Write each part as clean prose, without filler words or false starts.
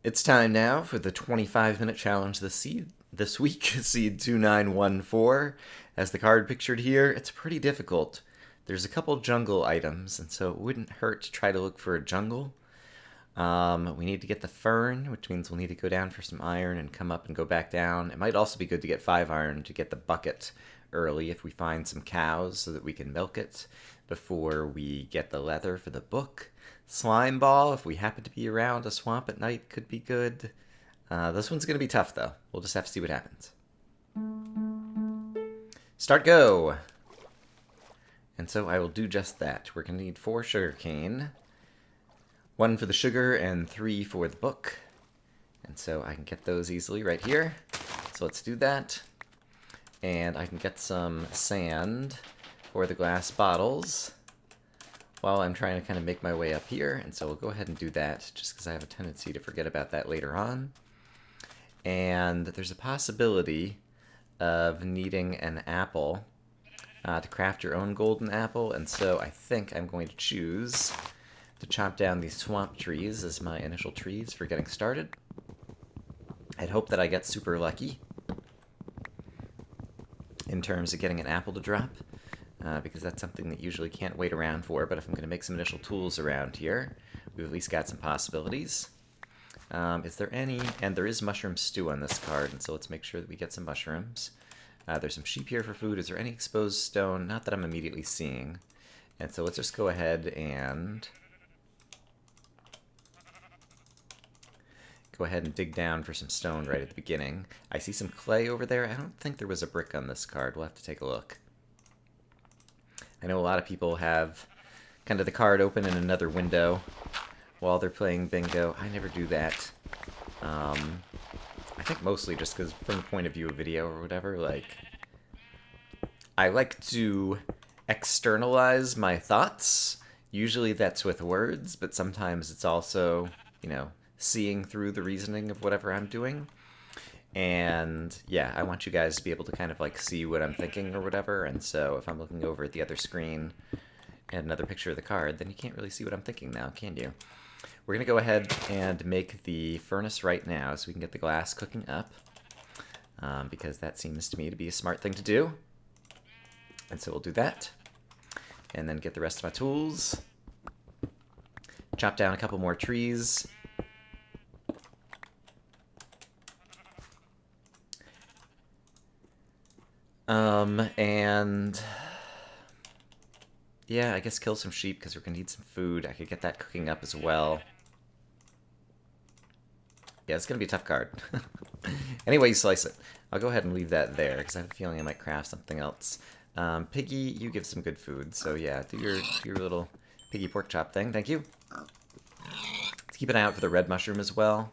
It's time now for the 25-minute challenge this week, seed 2914. As the card pictured here, it's pretty difficult. There's a couple jungle items, and so it wouldn't hurt to try to look for a jungle. We need to get the fern, which means we'll need to go down for some iron and come up and go back down. It might also be good to get 5 iron to get the bucket early if we find some cows so that we can milk it before we get the leather for the book. Slime ball, if we happen to be around a swamp at night, could be good. This one's going to be tough, though. We'll just have to see what happens. Start go! And so I will do just that. We're going to need 4 sugarcane. 1 for the sugar and 3 for the book. And so I can get those easily right here. So let's do that. And I can get some sand for the glass bottles while I'm trying to kind of make my way up here. And so we'll go ahead and do that just because I have a tendency to forget about that later on. And there's a possibility of needing an apple to craft your own golden apple. And so I think I'm going to choose to chop down these swamp trees as my initial trees for getting started. I'd hope that I get super lucky in terms of getting an apple to drop, because that's something that usually can't wait around for. But if I'm going to make some initial tools around here, we've at least got some possibilities. Is there any? And there is mushroom stew on this card, and so let's make sure that we get some mushrooms. There's some sheep here for food. Is there any exposed stone? Not that I'm immediately seeing. And so let's just go ahead and dig down for some stone right at the beginning. I see some clay over there. I don't think there was a brick on this card. We'll have to take a look. I know a lot of people have kind of the card open in another window while they're playing bingo. I never do that. I think mostly just because from the point of view of video or whatever, like, I like to externalize my thoughts. Usually that's with words, but sometimes it's also, seeing through the reasoning of whatever I'm doing. And yeah, I want you guys to be able to kind of like see what I'm thinking or whatever. And so if I'm looking over at the other screen and another picture of the card, then you can't really see what I'm thinking now, can you? We're going to go ahead and make the furnace right now so we can get the glass cooking up, because that seems to me to be a smart thing to do. And so we'll do that. And then get the rest of my tools. Chop down a couple more trees. And yeah, I guess kill some sheep because we're gonna need some food. I could get that cooking up as well. Yeah, it's gonna be a tough card. Anyway you slice it. I'll go ahead and leave that there because I have a feeling I might craft something else. Piggy, you give some good food, so yeah, do your little piggy pork chop thing. Thank you. Let's keep an eye out for the red mushroom as well,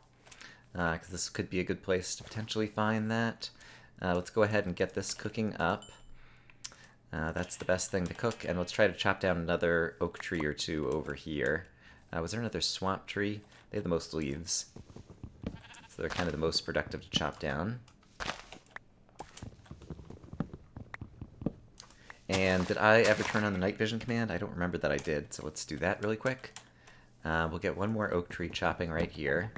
because this could be a good place to potentially find that. Let's go ahead and get this cooking up. That's the best thing to cook, and let's try to chop down another oak tree or 2 over here. Was there another swamp tree? They have the most leaves, so they're kind of the most productive to chop down. And did I ever turn on the night vision command? I don't remember that I did, so let's do that really quick. We'll get 1 more oak tree chopping right here.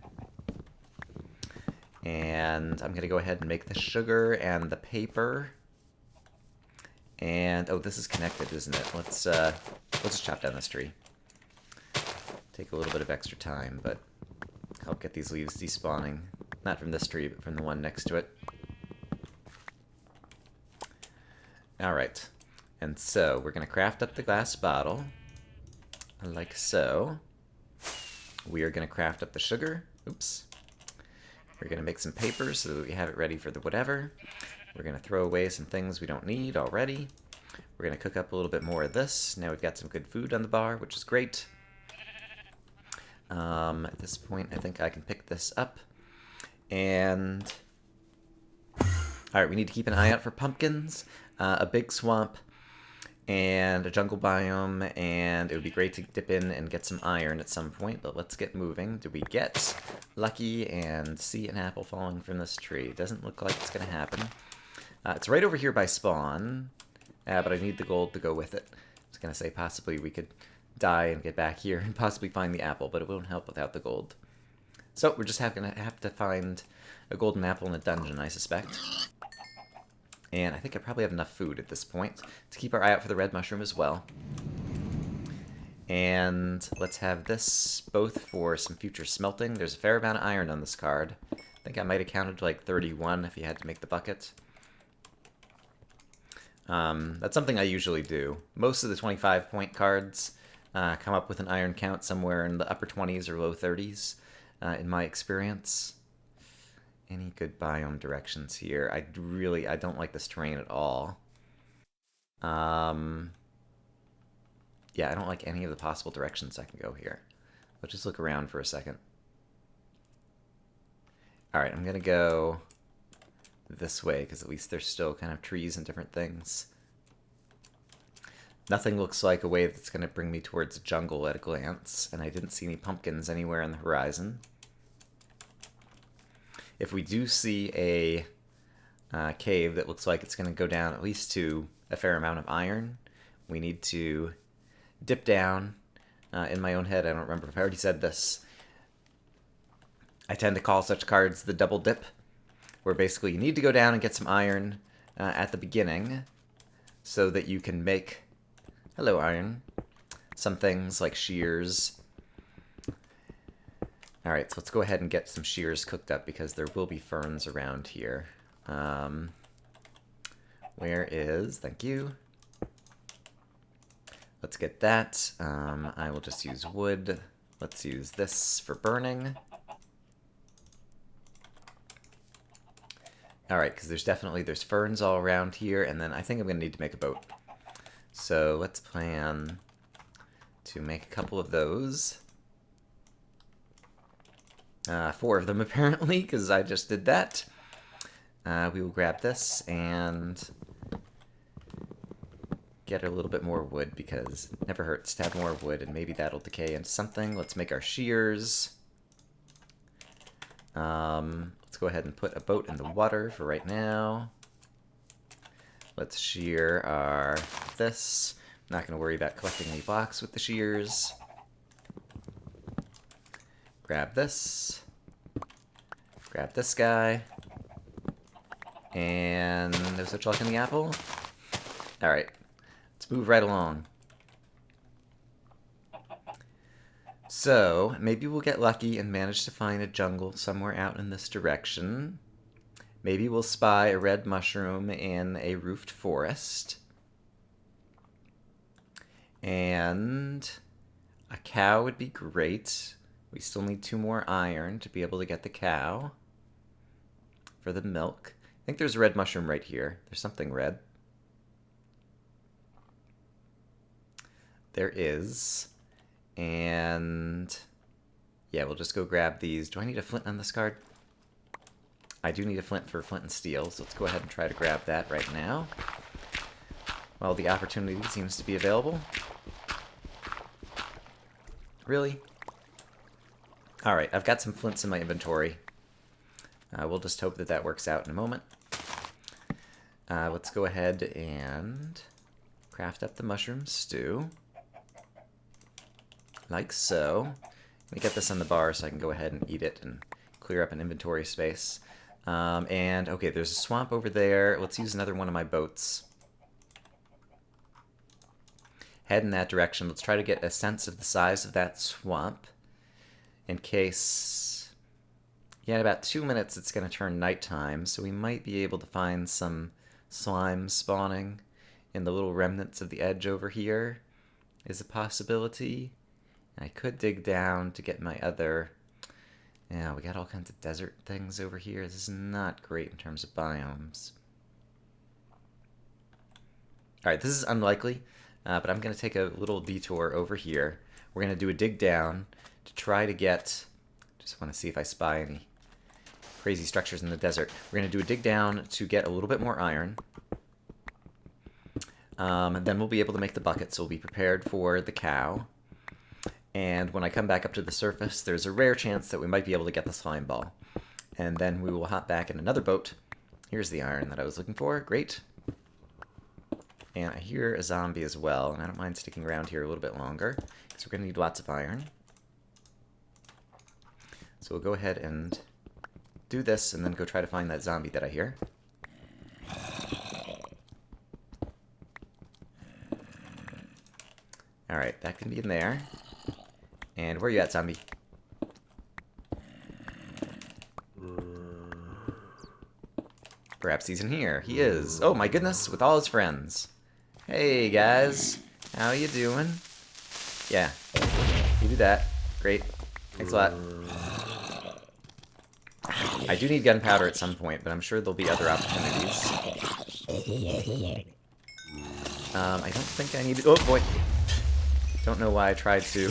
And I'm going to go ahead and make the sugar and the paper. And, oh, this is connected, isn't it? Let's just chop down this tree. Take a little bit of extra time, but help get these leaves despawning. Not from this tree, but from the one next to it. Alright. And so, we're going to craft up the glass bottle. Like so. We are going to craft up the sugar. Oops. We're going to make some paper so that we have it ready for the whatever. We're going to throw away some things we don't need already. We're going to cook up a little bit more of this. Now we've got some good food on the bar, which is great. At this point, I think I can pick this up. And alright, we need to keep an eye out for pumpkins, a big swamp, and a jungle biome, and it would be great to dip in and get some iron at some point, but let's get moving. Did we get lucky and see an apple falling from this tree? Doesn't look like it's going to happen. It's right over here by spawn, but I need the gold to go with it. I was going to say possibly we could die and get back here and possibly find the apple, but it won't help without the gold. So we're just gonna have to find a golden apple in a dungeon, I suspect. And I think I probably have enough food at this point to keep our eye out for the red mushroom as well. And let's have this both for some future smelting. There's a fair amount of iron on this card. I think I might have counted like 31 if you had to make the bucket. That's something I usually do. Most of the 25-point cards come up with an iron count somewhere in the upper 20s or low 30s, in my experience. Any good biome directions here? I don't like this terrain at all. Yeah, I don't like any of the possible directions I can go here. Let's just look around for a second. Alright, I'm gonna go this way, because at least there's still kind of trees and different things. Nothing looks like a way that's going to bring me towards jungle at a glance, and I didn't see any pumpkins anywhere on the horizon. If we do see a cave that looks like it's going to go down at least to a fair amount of iron, we need to dip down. In my own head, I don't remember if I already said this. I tend to call such cards the double dip, where basically you need to go down and get some iron at the beginning so that you can make, hello iron, some things like shears. Alright, so let's go ahead and get some shears cooked up because there will be ferns around here. Where is, thank you. Let's get that. I will just use wood. Let's use this for burning. Alright, because there's ferns all around here, and then I think I'm going to need to make a boat. So let's plan to make a couple of those. 4 of them apparently, because I just did that. We will grab this and get a little bit more wood, because it never hurts to have more wood, and maybe that'll decay into something. Let's make our shears. Let's go ahead and put a boat in the water for right now. Let's shear our this. I'm not going to worry about collecting any blocks with the shears. Grab this. Grab this guy. And no such luck in the apple. Alright, let's move right along. So, maybe we'll get lucky and manage to find a jungle somewhere out in this direction. Maybe we'll spy a red mushroom in a roofed forest. And a cow would be great. We still need 2 more iron to be able to get the cow for the milk. I think there's a red mushroom right here. There's something red. There is. And yeah, we'll just go grab these. Do I need a flint on this card? I do need a flint for flint and steel, so let's go ahead and try to grab that right now. Well, the opportunity seems to be available. Really? Alright, I've got some flints in my inventory. We'll just hope that that works out in a moment. Let's go ahead and craft up the mushroom stew. Like so. Let me get this on the bar so I can go ahead and eat it and clear up an inventory space. And, okay, there's a swamp over there. Let's use another one of my boats. Head in that direction. Let's try to get a sense of the size of that swamp. In case... Yeah, in about 2 minutes it's going to turn nighttime, so we might be able to find some slime spawning in the little remnants of the edge over here. Is a possibility. I could dig down to get my other... Yeah, we got all kinds of desert things over here. This is not great in terms of biomes. Alright, this is unlikely, but I'm going to take a little detour over here. We're going to do a dig down to try to get... Just want to see if I spy any crazy structures in the desert. We're going to do a dig down to get a little bit more iron. And then we'll be able to make the bucket, so we'll be prepared for the cow. And when I come back up to the surface, there's a rare chance that we might be able to get the slime ball. And then we will hop back in another boat. Here's the iron that I was looking for. Great. And I hear a zombie as well, and I don't mind sticking around here a little bit longer, because we're going to need lots of iron. So we'll go ahead and do this and then go try to find that zombie that I hear. Alright, that can be in there. And where are you at, zombie? Perhaps he's in here. He is. Oh my goodness, with all his friends. Hey guys, how you doing? Yeah, you do that. Great. Thanks a lot. I do need gunpowder at some point, but I'm sure there'll be other opportunities. I don't think I need to... Oh boy! Don't know why I tried to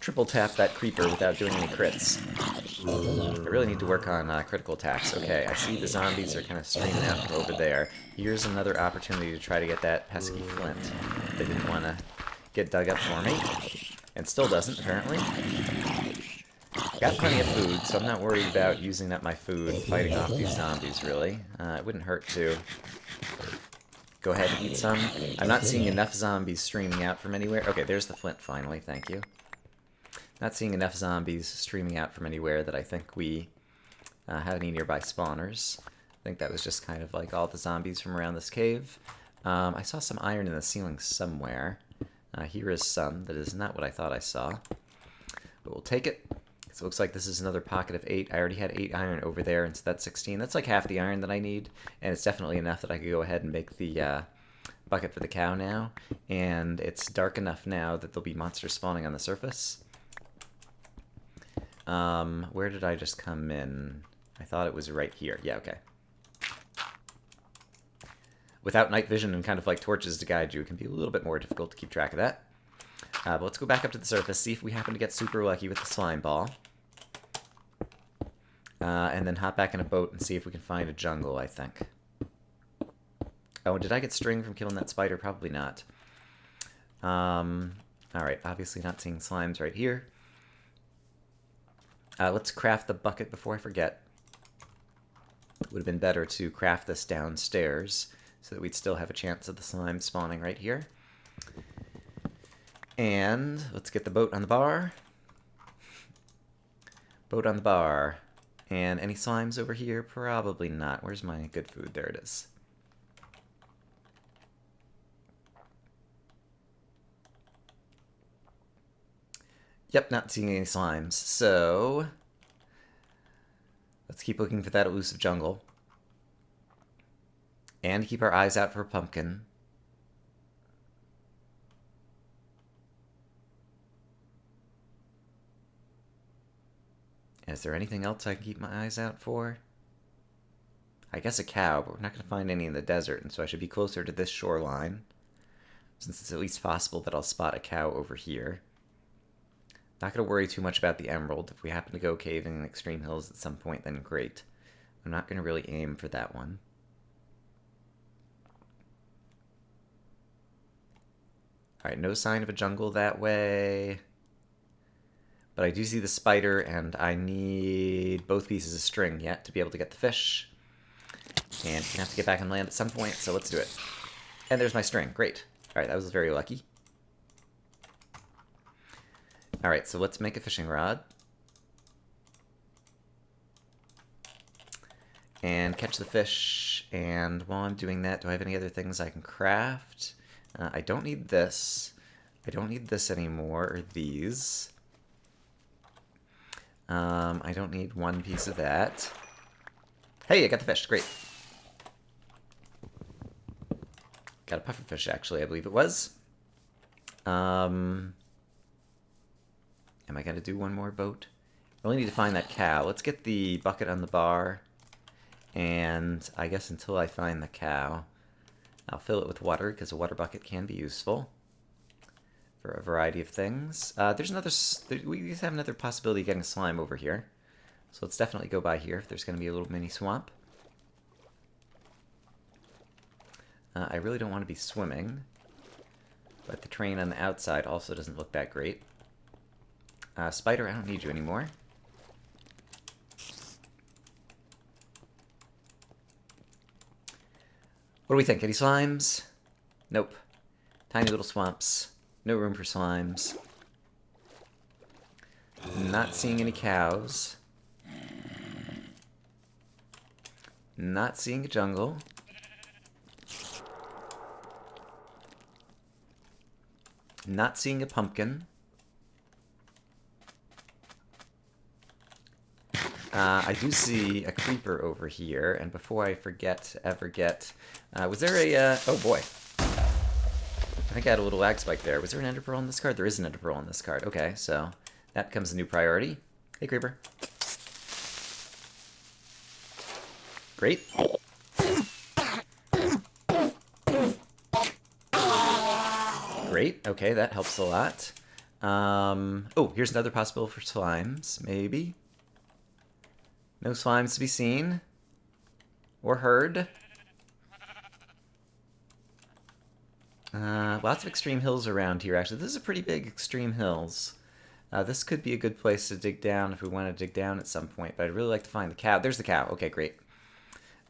triple tap that creeper without doing any crits. I really need to work on critical attacks. Okay, I see the zombies are kind of streaming out from over there. Here's another opportunity to try to get that pesky flint. They didn't want to get dug up for me. And still doesn't, apparently. Got plenty of food, so I'm not worried about using up my food fighting off these zombies, really. It wouldn't hurt to go ahead and eat some. I'm not seeing enough zombies streaming out from anywhere. Okay, there's the flint finally, thank you. Not seeing enough zombies streaming out from anywhere that I think we have any nearby spawners. I think that was just kind of like all the zombies from around this cave. I saw some iron in the ceiling somewhere. Here is some. That is not what I thought I saw. But we'll take it. So it looks like this is another pocket of 8. I already had 8 iron over there, and so that's 16. That's like half the iron that I need, and it's definitely enough that I could go ahead and make the bucket for the cow now. And it's dark enough now that there'll be monsters spawning on the surface. Where did I just come in? I thought it was right here. Yeah, okay. Without night vision and kind of like torches to guide you, it can be a little bit more difficult to keep track of that. But let's go back up to the surface, see if we happen to get super lucky with the slime ball. And then hop back in a boat and see if we can find a jungle, I think. Oh, did I get string from killing that spider? Probably not. Alright, obviously not seeing slimes right here. Let's craft the bucket before I forget. Would have been better to craft this downstairs so that we'd still have a chance of the slime spawning right here. And let's get the boat on the bar. Boat on the bar. And any slimes over here? Probably not. Where's my good food? There it is. Yep, not seeing any slimes. So let's keep looking for that elusive jungle. And keep our eyes out for a pumpkin. Is there anything else I can keep my eyes out for? I guess a cow, but we're not going to find any in the desert, and so I should be closer to this shoreline, since it's at least possible that I'll spot a cow over here. Not going to worry too much about the emerald. If we happen to go caving in Extreme Hills at some point, then great. I'm not going to really aim for that one. Alright, no sign of a jungle that way. But I do see the spider, and I need both pieces of string yet to be able to get the fish. And I'm going to have to get back on land at some point, so let's do it. And there's my string. Great. Alright, that was very lucky. Alright, so let's make a fishing rod. And catch the fish. And while I'm doing that, do I have any other things I can craft? I don't need this. I don't need this anymore, or these. I don't need one piece of that. Hey, I got the fish. Great. Got a pufferfish, actually, I believe it was. Am I going to do one more boat? I only need to find that cow. Let's get the bucket on the bar. And I guess until I find the cow, I'll fill it with water, because a water bucket can be useful for a variety of things. There's another... We have another possibility of getting slime over here. So let's definitely go by here if there's going to be a little mini swamp. I really don't want to be swimming. But the terrain on the outside also doesn't look that great. Spider, I don't need you anymore. What do we think? Any slimes? Nope. Tiny little swamps. No room for slimes. Not seeing any cows. Not seeing a jungle. Not seeing a pumpkin. I do see a creeper over here, and before I ever get... was there a... oh boy. I think I had a little lag spike there. Was there an ender pearl on this card? There is an ender pearl on this card. Okay, so that becomes a new priority. Hey, creeper. Great. Great. Okay, that helps a lot. Oh, here's another possibility for slimes, maybe. No slimes to be seen or heard. Lots of extreme hills around here, actually. This is a pretty big extreme hills. This could be a good place to dig down if we want to dig down at some point, but I'd really like to find the cow. There's the cow. Okay, great.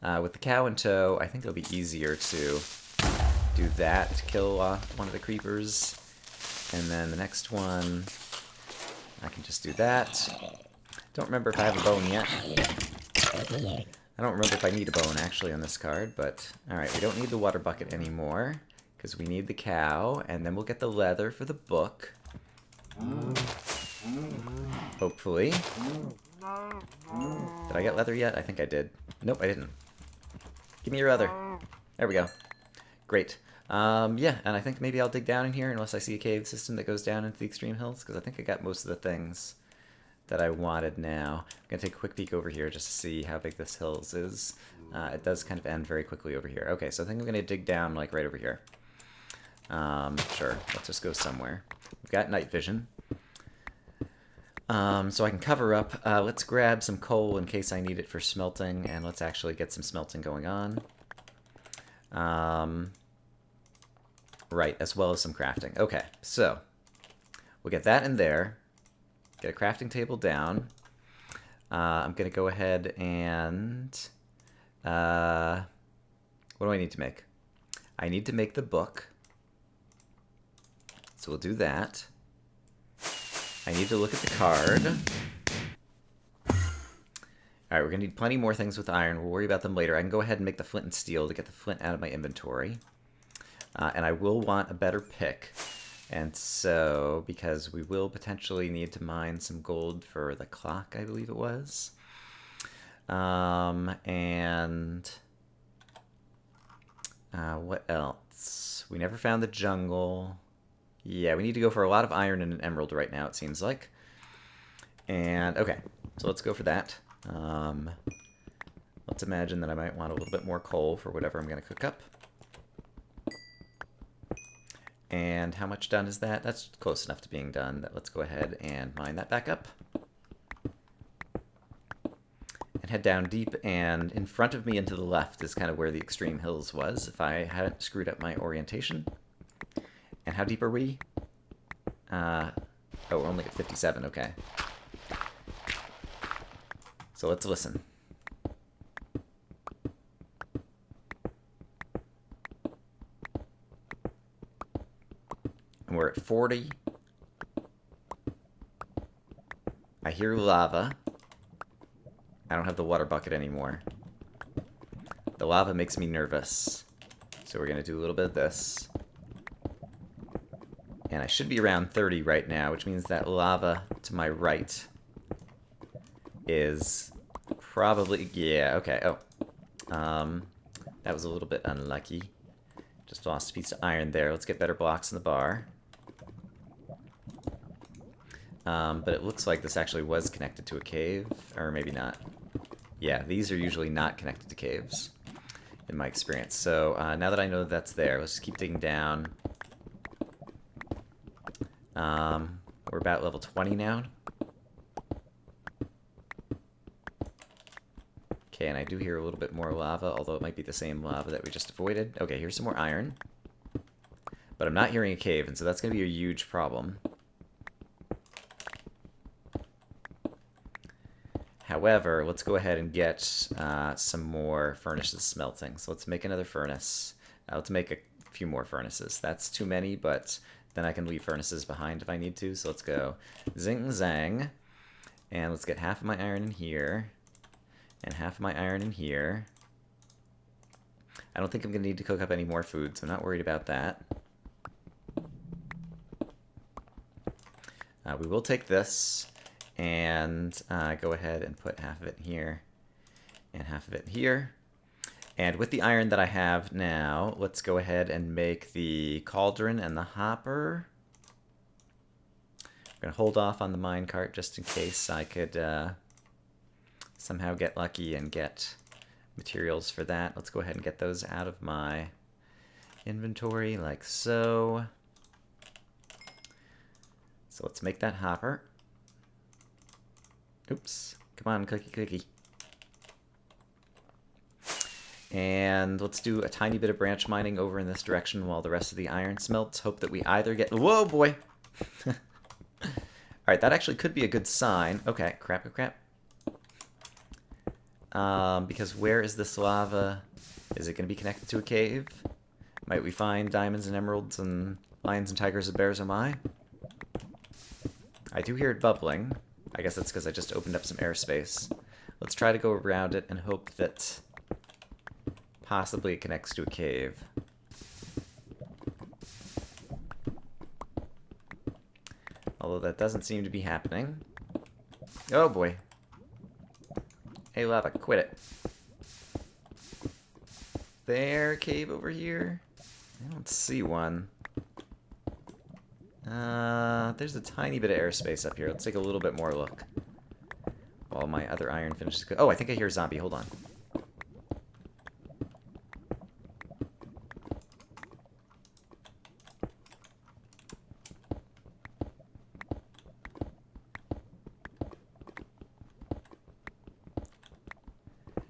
With the cow in tow, I think it'll be easier to do that, to kill off one of the creepers. And then the next one, I can just do that. Don't remember if I have a bone yet. I don't remember if I need a bone, actually, on this card, but... Alright, we don't need the water bucket anymore, because we need the cow, and then we'll get the leather for the book. Hopefully. Did I get leather yet? I think I did. Nope, I didn't. Give me your leather. There we go. Great. Yeah, and I think maybe I'll dig down in here unless I see a cave system that goes down into the extreme hills, because I think I got most of the things that I wanted now. I'm going to take a quick peek over here just to see how big this hills is. It does kind of end very quickly over here. Okay, so I think I'm going to dig down like right over here. Sure, let's just go somewhere. We've got night vision. So I can cover up. Let's grab some coal in case I need it for smelting, and let's actually get some smelting going on. Right, as well as some crafting. Okay, so we'll get that in there. Get a crafting table down. I'm going to go ahead and... what do I need to make? I need to make the book. So we'll do that. I need to look at the card. Alright, we're going to need plenty more things with iron. We'll worry about them later. I can go ahead and make the flint and steel to get the flint out of my inventory. And I will want a better pick. And so, because we will potentially need to mine some gold for the clock, I believe it was. What else? We never found the jungle. Yeah, we need to go for a lot of iron and an emerald right now, it seems like. And, okay, so let's go for that. Let's imagine that I might want a little bit more coal for whatever I'm going to cook up. And how much done is that? That's close enough to being done. Let's go ahead and mine that back up. And head down deep, and in front of me and to the left is kind of where the extreme hills was, if I hadn't screwed up my orientation. And how deep are we? Oh, we're only at 57, okay. So let's listen. And we're at 40. I hear lava. I don't have the water bucket anymore. The lava makes me nervous. So we're going to do a little bit of this. And I should be around 30 right now, which means that lava to my right is probably... Yeah, okay. Oh. That was a little bit unlucky. Just lost a piece of iron there. Let's get better blocks in the bar. But it looks like this actually was connected to a cave. Or maybe not. Yeah, these are usually not connected to caves, in my experience. So now that I know that's there, let's just keep digging down. We're about level 20 now. Okay, and I do hear a little bit more lava, although it might be the same lava that we just avoided. Okay, here's some more iron. But I'm not hearing a cave, and so that's going to be a huge problem. However, let's go ahead and get some more furnaces smelting. So let's make another furnace. Let's make a few more furnaces. That's too many, but then I can leave furnaces behind if I need to. So let's go zing zang. And let's get half of my iron in here. And half of my iron in here. I don't think I'm going to need to cook up any more food, so I'm not worried about that. We will take this and go ahead and put half of it in here and half of it here. And with the iron that I have now, let's go ahead and make the cauldron and the hopper. I'm going to hold off on the minecart just in case I could somehow get lucky and get materials for that. Let's go ahead and get those out of my inventory like so. So let's make that hopper. Oops. Come on, cookie. And let's do a tiny bit of branch mining over in this direction while the rest of the iron smelts. Hope that we either get... Whoa, boy! Alright, that actually could be a good sign. Okay, crap. Because where is this lava? Is it going to be connected to a cave? Might we find diamonds and emeralds and lions and tigers and bears? Am I? I do hear it bubbling. I guess that's because I just opened up some airspace. Let's try to go around it and hope that possibly it connects to a cave. Although that doesn't seem to be happening. Oh boy. Hey lava, quit it. There, cave over here? I don't see one. There's a tiny bit of airspace up here. Let's take a little bit more look. While my other iron finishes. Oh, I think I hear a zombie. Hold on.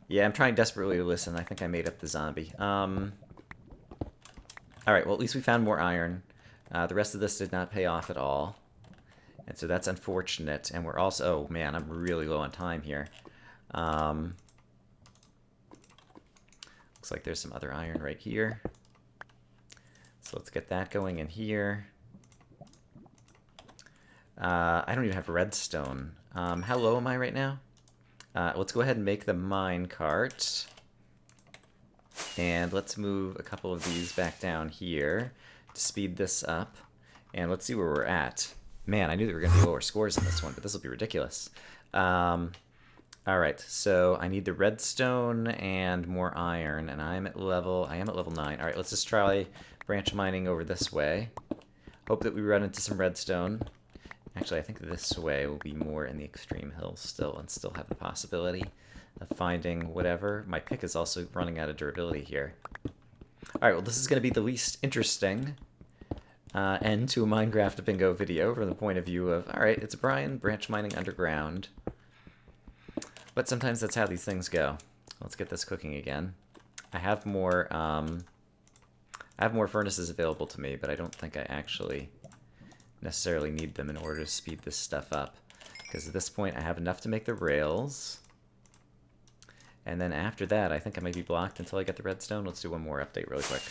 Yeah, I'm trying desperately to listen. I think I made up the zombie. Alright, well, at least we found more iron. The rest of this did not pay off at all. And so that's unfortunate. And we're also... Oh, man, I'm really low on time here. Looks like there's some other iron right here. So let's get that going in here. I don't even have redstone. How low am I right now? Let's go ahead and make the mine cart. And let's move a couple of these back down here to speed this up. And let's see where we're at. Man, I knew there were going to be lower scores in this one, but this will be ridiculous. Alright, so I need the redstone and more iron, and I am at level 9. Alright, let's just try branch mining over this way. Hope that we run into some redstone. Actually, I think this way will be more in the extreme hills still, and still have the possibility of finding whatever. My pick is also running out of durability here. Alright, well this is going to be the least interesting end to a Minecraft Bingo video from the point of view of, alright, it's Brian branch mining underground. But sometimes that's how these things go. Let's get this cooking again. I have more furnaces available to me, but I don't think I actually necessarily need them in order to speed this stuff up. Because at this point I have enough to make the rails. And then after that, I think I might be blocked until I get the redstone. Let's do one more update really quick.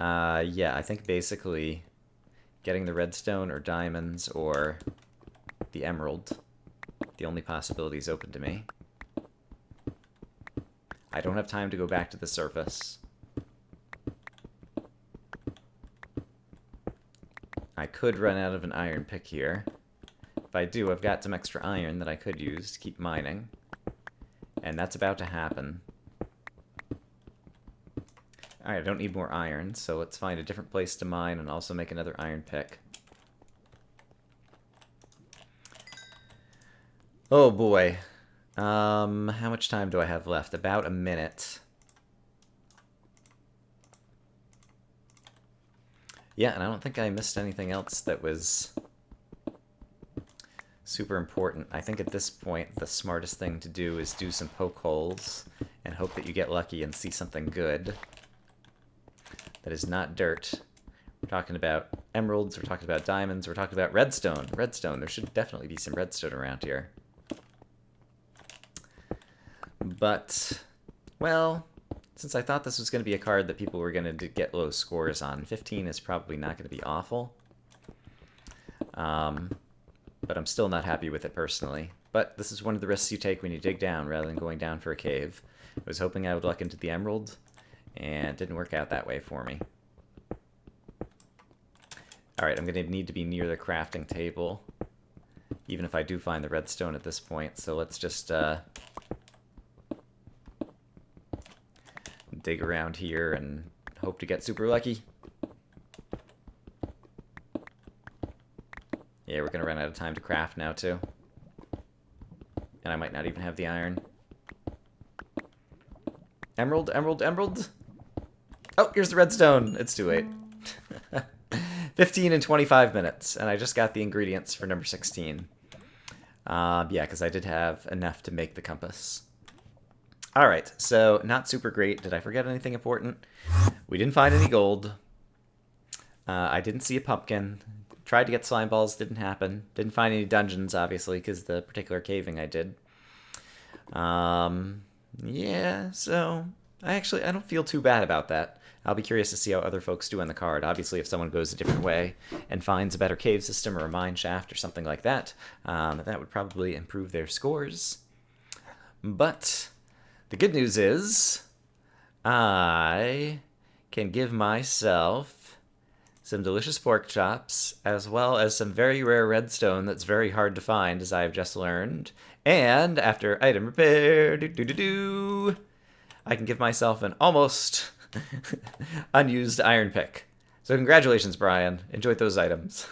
Yeah, I think basically getting the redstone or diamonds or the emerald, the only possibilities open to me. I don't have time to go back to the surface. I could run out of an iron pick here. If I do, I've got some extra iron that I could use to keep mining. And that's about to happen. Alright, I don't need more iron, so let's find a different place to mine and also make another iron pick. Oh boy. How much time do I have left? About a minute. Yeah, and I don't think I missed anything else that was super important. I think at this point the smartest thing to do is do some poke holes and hope that you get lucky and see something good. That is not dirt. We're talking about emeralds, we're talking about diamonds, we're talking about redstone. Redstone, there should definitely be some redstone around here. But, well, since I thought this was going to be a card that people were going to get low scores on, 15 is probably not going to be awful. But I'm still not happy with it personally. But this is one of the risks you take when you dig down rather than going down for a cave. I was hoping I would luck into the emerald, and it didn't work out that way for me. Alright, I'm going to need to be near the crafting table, even if I do find the redstone at this point. So let's just dig around here and hope to get super lucky. Yeah, we're going to run out of time to craft now, too. And I might not even have the iron. Emerald, emerald, emerald! Oh, here's the redstone! It's too late. 15 and 25 minutes, and I just got the ingredients for number 16. Yeah, because I did have enough to make the compass. Alright, so not super great. Did I forget anything important? We didn't find any gold. I didn't see a pumpkin. Tried to get slime balls, didn't happen. Didn't find any dungeons, obviously, because the particular caving I did. Yeah, so I don't feel too bad about that. I'll be curious to see how other folks do on the card. Obviously, if someone goes a different way and finds a better cave system or a mine shaft or something like that, that would probably improve their scores. But the good news is I can give myself some delicious pork chops, as well as some very rare redstone that's very hard to find, as I have just learned. And after item repair, I can give myself an almost unused iron pick. So congratulations, Brian. Enjoyed those items.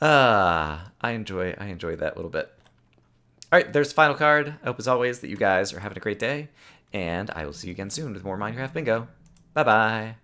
I enjoy that little bit. All right, there's the final card. I hope, as always, that you guys are having a great day, and I will see you again soon with more Minecraft Bingo. Bye-bye.